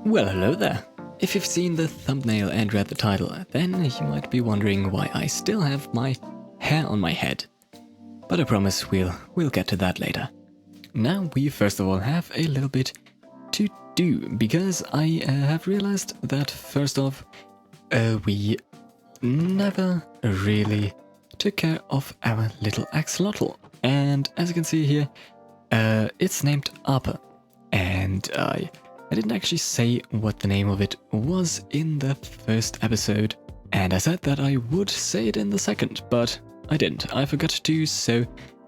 Well, hello there. If you've seen the thumbnail and read the title, then you might be wondering why I still have my hair on my head. But I promise we'll get to that later. Now we first of all have a little bit to do, because I have realized that first off, we never really took care of our little axolotl. And as you can see here, it's named Arpa. And I didn't actually say what the name of it was in the first episode. And I said that I would say it in the second, but I didn't. I forgot to, so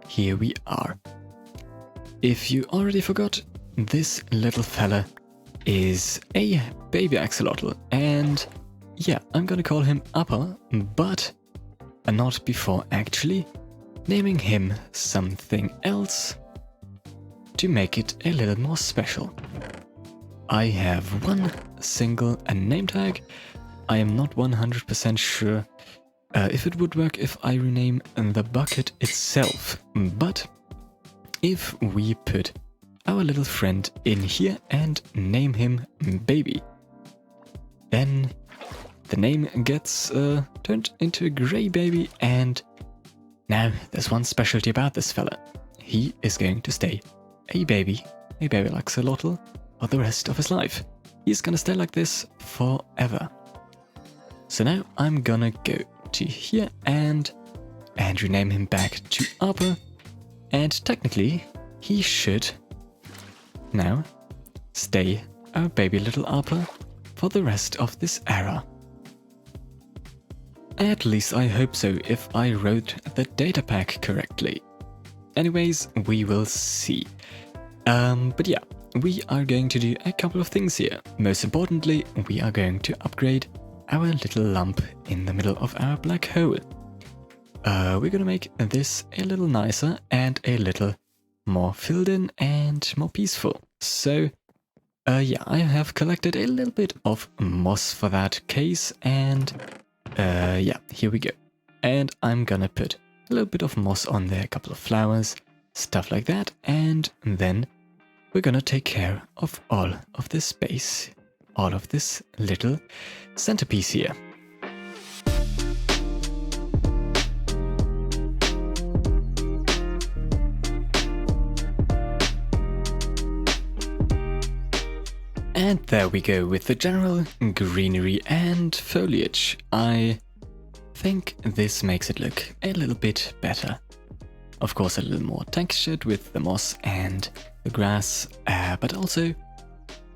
here we are. If you already forgot, this little fella is a baby axolotl, and yeah, I'm gonna call him Appa, but not before actually naming him something else to make it a little more special. I have one single name tag. I am not 100% sure if it would work if I rename the bucket itself, but if we put our little friend in here and name him Baby, then the name gets turned into a grey baby. And now there's one specialty about this fella. He is going to stay a baby axolotl for the rest of his life. He's gonna stay like this forever. So now I'm gonna go to here and rename him back to Arpa, and technically he should now stay our baby little Arpa for the rest of this era. At least I hope so, if I wrote the data pack correctly. Anyways, we will see. But yeah, we are going to do a couple of things here. Most importantly, we are going to upgrade our little lump in the middle of our black hole. We're gonna make this a little nicer and a little more filled in and more peaceful. So yeah, I have collected a little bit of moss for that case, and yeah, here we go. And I'm gonna put a little bit of moss on there, a couple of flowers, stuff like that, and then we're gonna take care of all of this space, all of this little centerpiece here. And there we go with the general greenery and foliage. I think this makes it look a little bit better. Of course, a little more textured with the moss and the grass, but also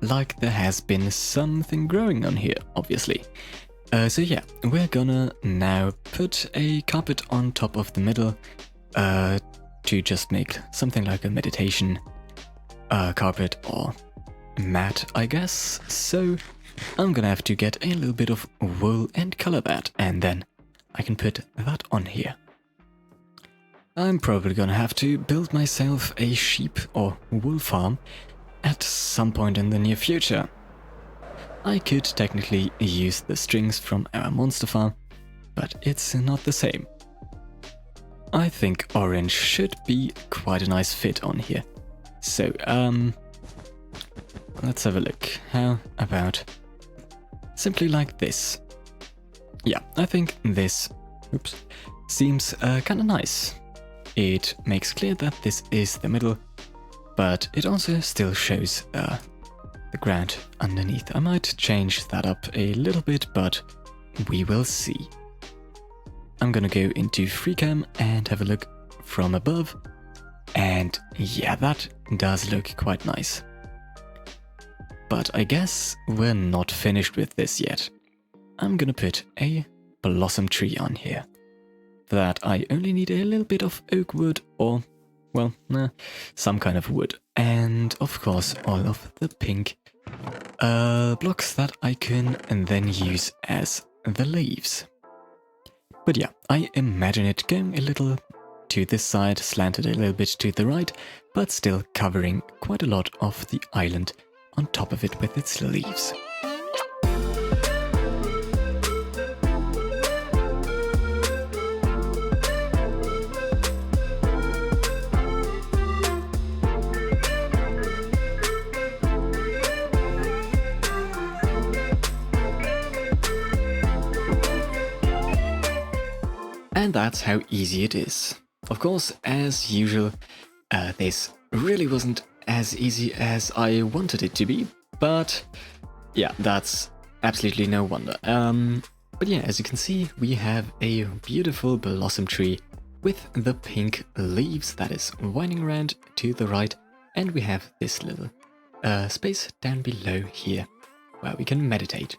like there has been something growing on here, obviously. So yeah, we're gonna now put a carpet on top of the middle to just make something like a meditation carpet or mat, I guess. So I'm gonna have to get a little bit of wool and color that, and then I can put that on here. I'm probably gonna have to build myself a sheep or wool farm at some point in the near future. I could technically use the strings from our monster farm, but it's not the same. I think orange should be quite a nice fit on here. So let's have a look. How about simply like this? Yeah, I think this seems kind of nice. It makes clear that this is the middle, but it also still shows the ground underneath. I might change that up a little bit, but we will see. I'm gonna go into FreeCam and have a look from above, and yeah, that does look quite nice. But I guess we're not finished with this yet. I'm gonna put a blossom tree on here. For that, I only need a little bit of oak wood, or, well, some kind of wood. And of course, all of the pink blocks that I can then use as the leaves. But yeah, I imagine it going a little to this side, slanted a little bit to the right, but still covering quite a lot of the island on top of it with its leaves. And that's how easy it is. Of course, as usual, this really wasn't as easy as I wanted it to be, but yeah, that's absolutely no wonder. But yeah, as you can see, we have a beautiful blossom tree with the pink leaves that is winding around to the right, and we have this little space down below here where we can meditate.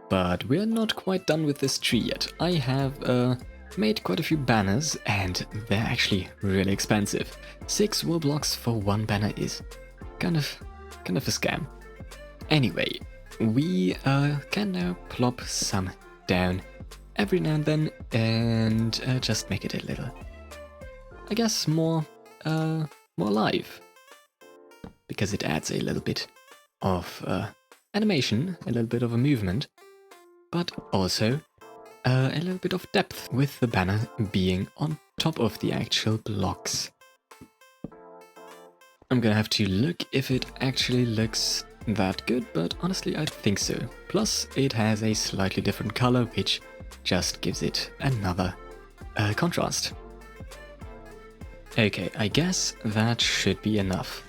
But we're not quite done with this tree yet. I have made quite a few banners, and they're actually really expensive. 6 wool blocks for one banner is kind of a scam. Anyway, we can now plop some down every now and then and just make it a little, I guess, more live, because it adds a little bit of animation, a little bit of a movement, but also a little bit of depth with the banner being on top of the actual blocks. I'm gonna have to look if it actually looks that good, but honestly I think so. Plus it has a slightly different color, which just gives it another contrast. Okay, I guess that should be enough.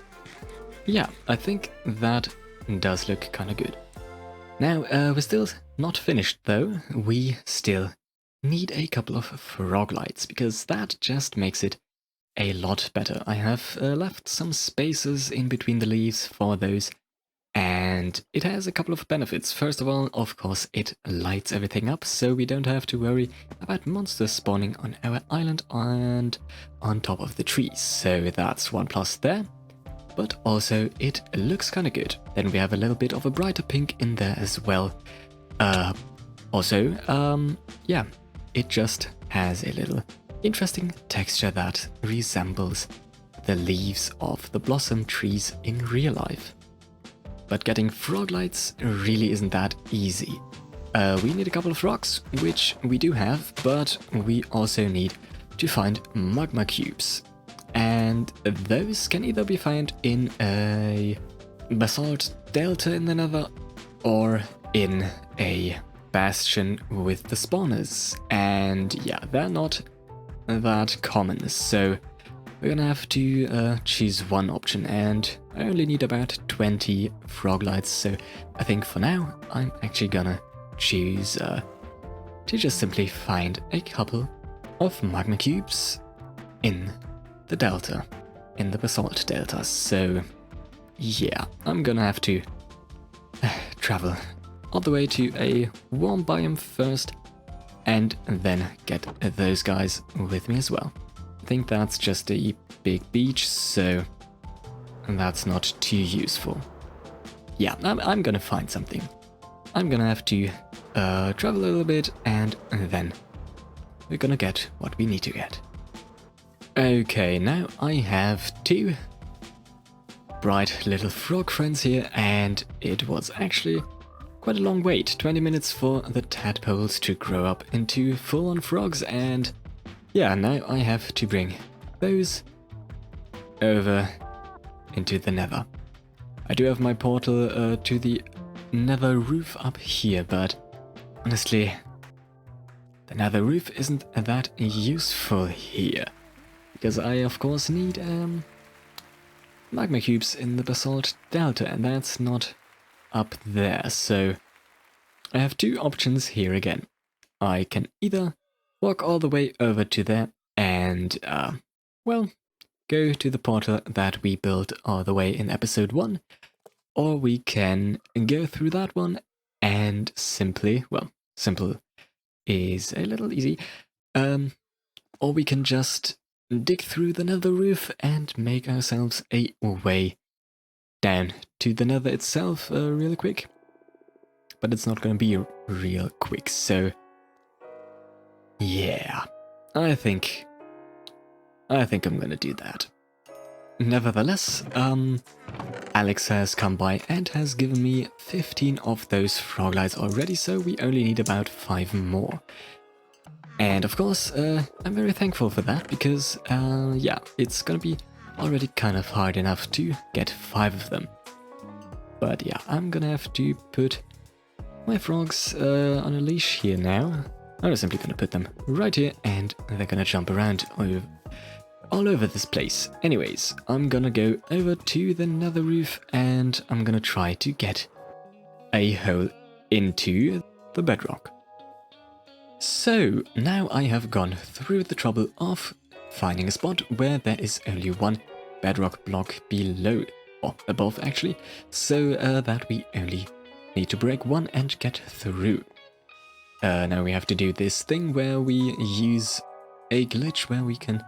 Yeah, I think that does look kinda good. Now, we're still not finished though. We still need a couple of frog lights, because that just makes it a lot better. I have left some spaces in between the leaves for those, and it has a couple of benefits. First of all, of course, it lights everything up, so we don't have to worry about monsters spawning on our island and on top of the trees. So that's one plus there. But also it looks kind of good. Then we have a little bit of a brighter pink in there as well. Yeah, it just has a little interesting texture that resembles the leaves of the blossom trees in real life. But getting frog lights really isn't that easy. We need a couple of frogs, which we do have, but we also need to find magma cubes. And those can either be found in a basalt delta in the nether, or in a bastion with the spawners. And yeah, they're not that common, so we're gonna have to choose one option, and I only need about 20 frog lights, so I think for now I'm actually gonna choose to just simply find a couple of magma cubes in the delta, in the basalt delta. So yeah, I'm gonna have to travel all the way to a warm biome first, and then get those guys with me as well. I think that's just a big beach, so that's not too useful. Yeah, I'm gonna find something. I'm gonna have to travel a little bit, and then we're gonna get what we need to get. Okay, now I have 2 bright little frog friends here, and it was actually quite a long wait. 20 minutes for the tadpoles to grow up into full-on frogs, and yeah, now I have to bring those over into the nether. I do have my portal to the nether roof up here, but honestly, the nether roof isn't that useful here, because I of course need magma cubes in the basalt delta, and that's not up there. So I have 2 options here again. I can either walk all the way over to there and well, go to the portal that we built all the way in episode 1, or we can go through that one and simply, well, simple is a little easy, or we can just dig through the nether roof and make ourselves a way down to the nether itself really quick. But it's not going to be real quick, so yeah, I think I'm going to do that. Nevertheless, Alex has come by and has given me 15 of those frog lights already, so we only need about 5 more. And of course, I'm very thankful for that, because yeah, it's gonna be already kind of hard enough to get 5 of them. But yeah, I'm gonna have to put my frogs on a leash here now, I'm just simply going to put them right here, and they're going to jump around all over this place. Anyways, I'm going to go over to the nether roof, and I'm going to try to get a hole into the bedrock. So, now I have gone through the trouble of finding a spot where there is only one bedrock block below, or above actually, so that we only need to break one and get through. Now we have to do this thing where we use a glitch where we can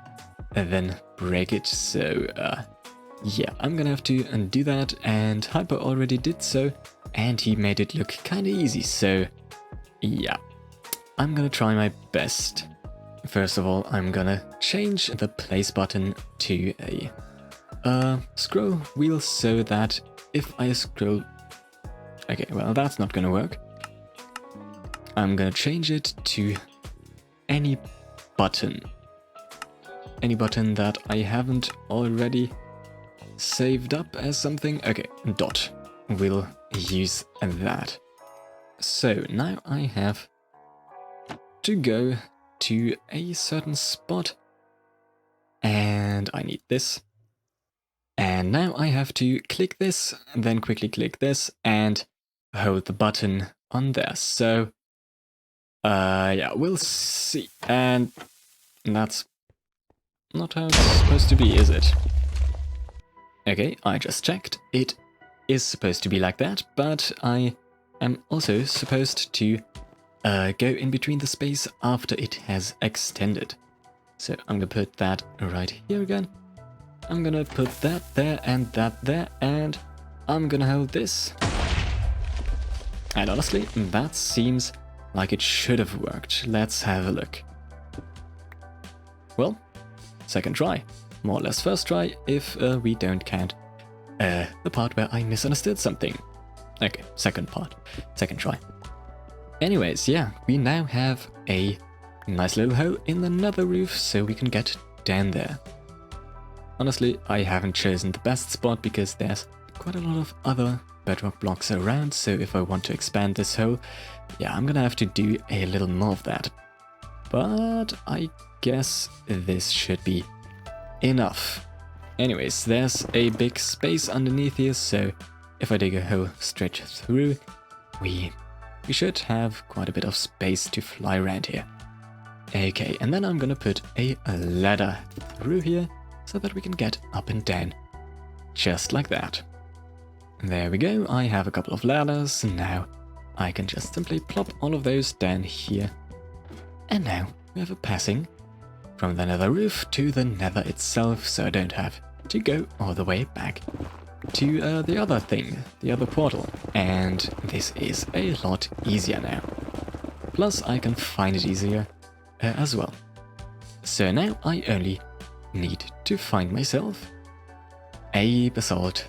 then break it, so yeah, I'm gonna have to do that, and Hyper already did so, and he made it look kinda easy, so yeah, I'm gonna try my best. First of all, I'm gonna change the place button to a scroll wheel so that if I scroll... Okay, well that's not gonna work. I'm gonna change it to any button. Any button that I haven't already saved up as something. Okay, dot. We'll use that. So now I have to go to a certain spot, and I need this. And now I have to click this, and then quickly click this, and hold the button on there. So yeah, we'll see. And that's not how it's supposed to be, is it? Okay, I just checked. It is supposed to be like that, but I am also supposed to go in between the space after it has extended. So I'm gonna put that right here again. I'm gonna put that there and that there, and I'm gonna hold this. And honestly, that seems like it should have worked. Let's have a look. Well, second try. More or less first try if we don't count the part where I misunderstood something. Okay, second part. Second try. Anyways, yeah, we now have a nice little hole in the nether roof so we can get down there. Honestly, I haven't chosen the best spot because there's quite a lot of other bedrock blocks around, so if I want to expand this hole, yeah, I'm gonna have to do a little more of that. But I guess this should be enough. Anyways, there's a big space underneath here, so if I dig a hole straight through, we should have quite a bit of space to fly around here. Okay, and then I'm gonna put a ladder through here so that we can get up and down, just like that. There we go, I have a couple of ladders. Now I can just simply plop all of those down here. And now we have a passing from the nether roof to the nether itself, so I don't have to go all the way back to the other thing, the other portal. And this is a lot easier now. Plus I can find it easier as well. So now I only need to find myself a basalt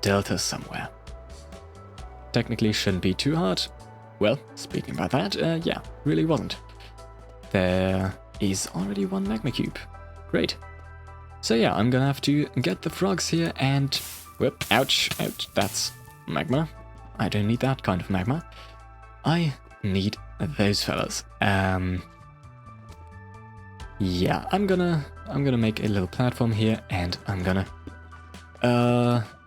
delta somewhere. Technically shouldn't be too hard. Well, speaking about that, yeah, really wasn't. There is already one magma cube. Great. So yeah, I'm gonna have to get the frogs here and... Whoop, ouch, ouch, that's magma. I don't need that kind of magma. I need those fellas. Yeah, I'm gonna make a little platform here, and I'm gonna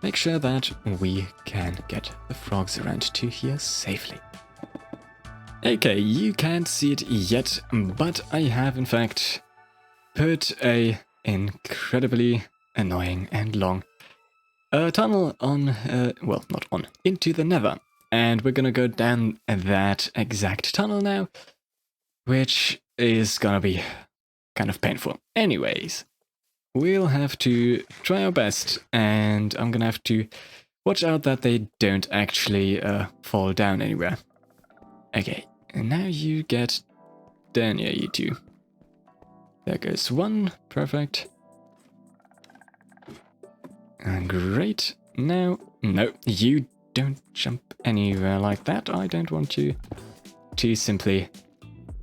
make sure that we can get the frogs around to here safely. Okay, you can't see it yet, but I have in fact put a incredibly annoying and long tunnel on, well, not on, into the nether. And we're gonna go down that exact tunnel now, which is gonna be kind of painful. Anyways, we'll have to try our best, and I'm gonna have to watch out that they don't actually fall down anywhere. Okay, and now you get down here, you two. There goes one, perfect. Great. Now, no, you don't jump anywhere like that. I don't want you to simply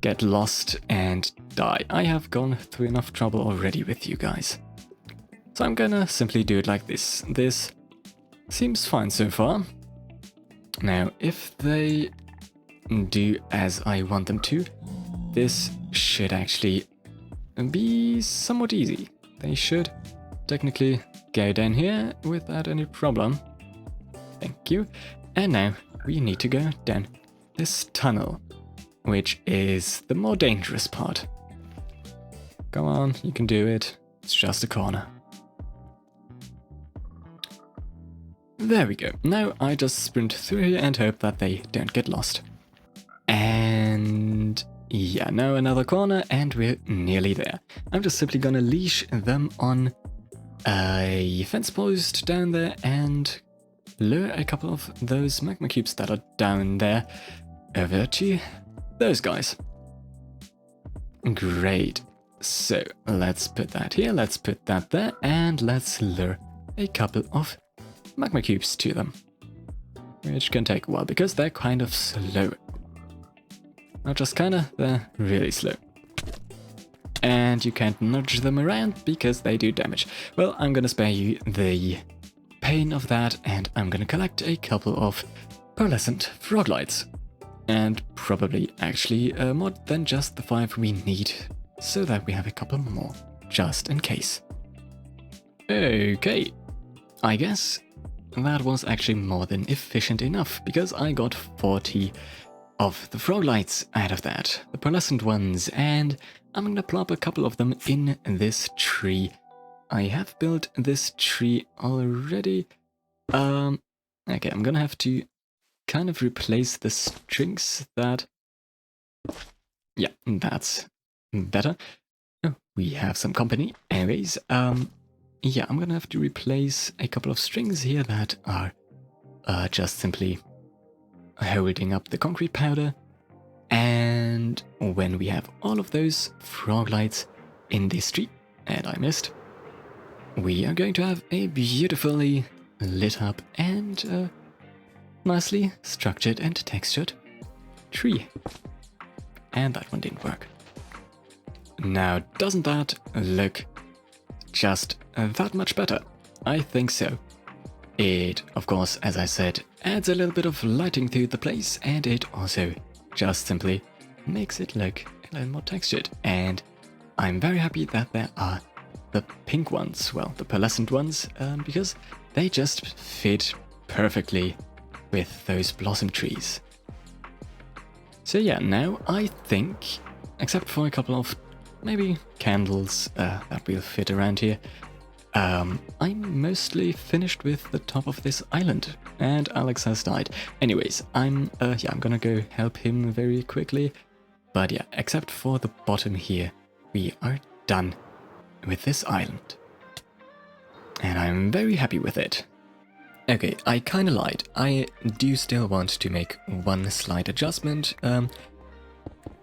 get lost and die. I have gone through enough trouble already with you guys. So I'm gonna simply do it like this. This seems fine so far. Now, if they do as I want them to, this should actually be somewhat easy. They should technically go down here without any problem. Thank you. And now we need to go down this tunnel, which is the more dangerous part. Come on, you can do it. It's just a corner. There we go. Now I just sprint through here and hope that they don't get lost. And yeah, now another corner and we're nearly there. I'm just simply gonna leash them on a fence post down there and lure a couple of those magma cubes that are down there over to those guys. Great. So let's put that here, let's put that there, and let's lure a couple of magma cubes to them. Which can take a while because they're kind of slow. Not just kinda, they're really slow. And you can't nudge them around because they do damage. Well, I'm gonna spare you the pain of that, and I'm gonna collect a couple of pearlescent froglights. And probably actually more than just the 5 we need, so that we have a couple more, just in case. Okay, I guess that was actually more than efficient enough, because I got 40 of the froglights out of that, the pearlescent ones, and I'm gonna plop a couple of them in this tree. I have built this tree already. Okay, I'm gonna have to kind of replace the strings that... Yeah, that's better. Oh, we have some company. Anyways, yeah, I'm gonna have to replace a couple of strings here that are just simply holding up the concrete powder. And when we have all of those froglights in this tree, and I missed, we are going to have a beautifully lit up and nicely structured and textured tree. And that one didn't work. Now, doesn't that look just that much better? I think so. It, of course, as I said, adds a little bit of lighting to the place, and it also just simply makes it look a little more textured. And I'm very happy that there are the pink ones, well, the pearlescent ones, because they just fit perfectly with those blossom trees. So yeah, now I think, except for a couple of maybe candles that will fit around here, I'm mostly finished with the top of this island, and Alex has died. Anyways, I'm gonna go help him very quickly, but yeah, except for the bottom here, we are done with this island. And I'm very happy with it. Okay, I kinda lied. I do still want to make one slight adjustment, but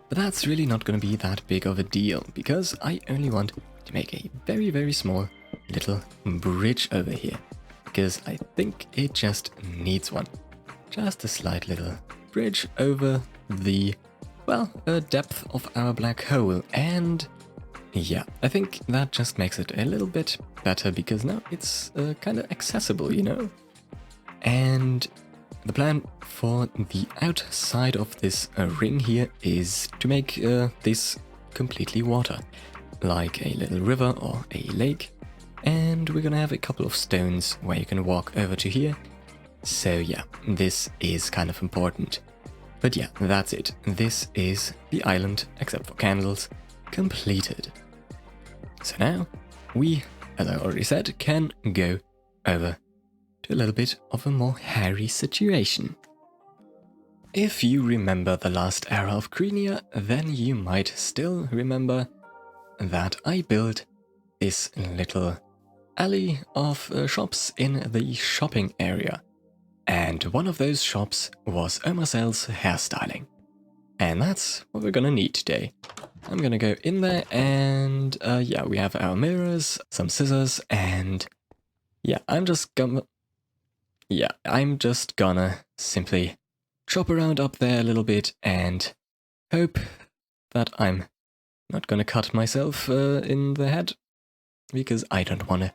that's really not gonna be that big of a deal, because I only want to make a very, very small little bridge over here, because I think it just needs one. Just a slight little bridge over the, well, depth of our black hole, and yeah, I think that just makes it a little bit better, because now it's kind of accessible, you know? And the plan for the outside of this ring here is to make this completely water, like a little river or a lake. And we're gonna have a couple of stones where you can walk over to here. So yeah, this is kind of important. But yeah, that's it. This is the island, except for candles, completed. So now we, as I already said, can go over to a little bit of a more hairy situation. If you remember the last era of Krenia, then you might still remember that I built this little alley of shops in the shopping area. And one of those shops was Omarcel's hairstyling. And that's what we're gonna need today. I'm gonna go in there and yeah, we have our mirrors, some scissors, and yeah, I'm just gonna simply chop around up there a little bit and hope that I'm not gonna cut myself in the head, because I don't wanna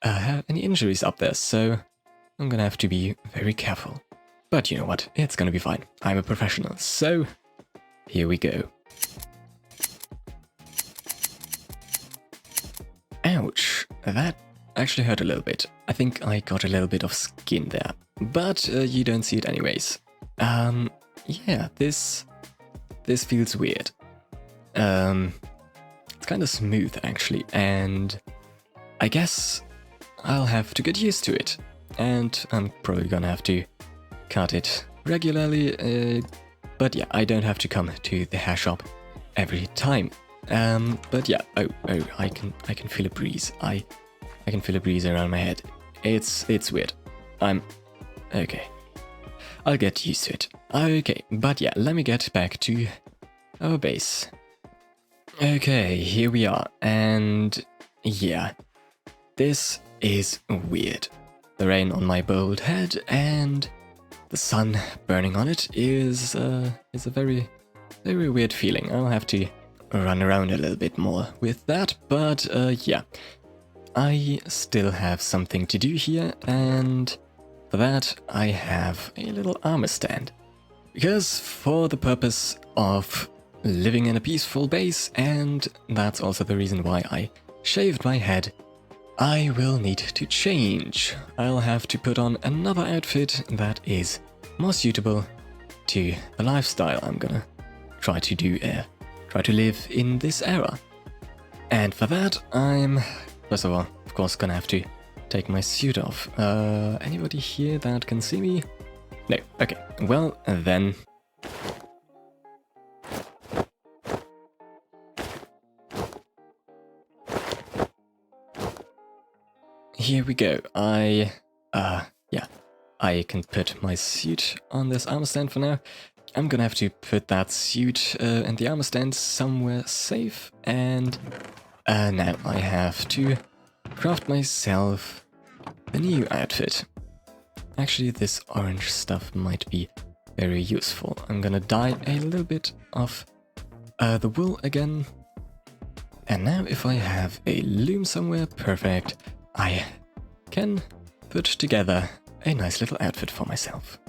have any injuries up there, so I'm gonna have to be very careful. But you know what, it's gonna be fine. I'm a professional, so here we go. that actually hurt a little bit. I think I got a little bit of skin there, but you don't see it anyways. Yeah, this feels weird. It's kind of smooth actually, and I guess I'll have to get used to it. And I'm probably gonna have to cut it regularly, but yeah, I don't have to come to the hair shop every time. But yeah, oh, I can feel a breeze. I can feel a breeze around my head. It's weird. Okay. I'll get used to it. Okay, but yeah, let me get back to our base. Okay, here we are, and yeah, this is weird. The rain on my bald head and the sun burning on it is a very, very weird feeling. I'll have to run around a little bit more with that, but yeah, I still have something to do here, and for that I have a little armor stand. Because for the purpose of living in a peaceful base, and that's also the reason why I shaved my head, I will need to change. I'll have to put on another outfit that is more suitable to the lifestyle I'm gonna try to live in this era. And for that, I'm, first of all, of course, gonna have to take my suit off. Anybody here that can see me? No, okay, well then. Here we go. Yeah, I can put my suit on this armor stand for now. I'm gonna have to put that suit and the armor stand somewhere safe, and now I have to craft myself a new outfit. Actually, this orange stuff might be very useful. I'm gonna dye a little bit of the wool again. And now if I have a loom somewhere, perfect, I can put together a nice little outfit for myself.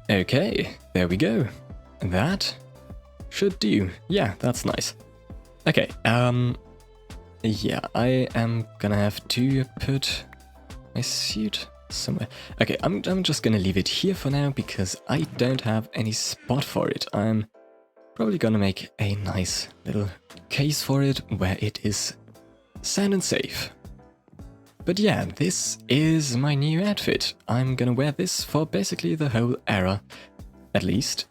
Okay, there we go. That should do. Yeah, that's nice. Okay, yeah, I am gonna have to put my suit somewhere. Okay, I'm just gonna leave it here for now because I don't have any spot for it. I'm probably gonna make a nice little case for it where it is sound and safe. But yeah, this is my new outfit. I'm gonna wear this for basically the whole era, at least.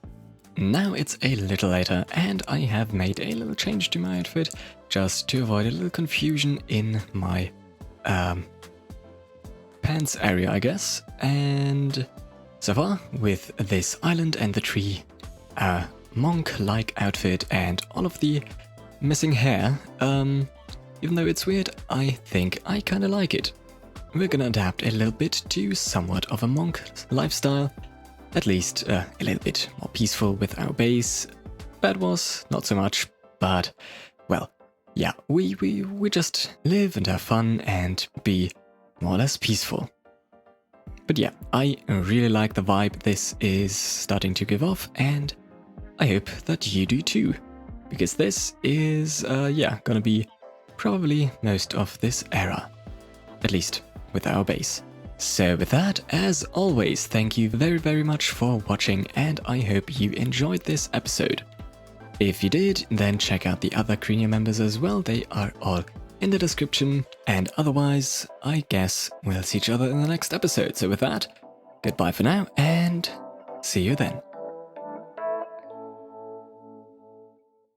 Now it's a little later and I have made a little change to my outfit just to avoid a little confusion in my pants area, I guess. And so far, with this island and the tree, monk-like outfit and all of the missing hair, even though it's weird, I think I kinda like it. We're gonna adapt a little bit to somewhat of a monk lifestyle, at least a little bit more peaceful with our base. Bed Wars, not so much, but, well, yeah, we just live and have fun and be more or less peaceful. But yeah, I really like the vibe this is starting to give off, and I hope that you do too, because this is, yeah, gonna be probably most of this era, at least with our base. So with that, as always, thank you very, very much for watching, and I hope you enjoyed this episode. If you did, then check out the other Krenia members as well, they are all in the description, and otherwise, I guess we'll see each other in the next episode. So with that, goodbye for now, and see you then.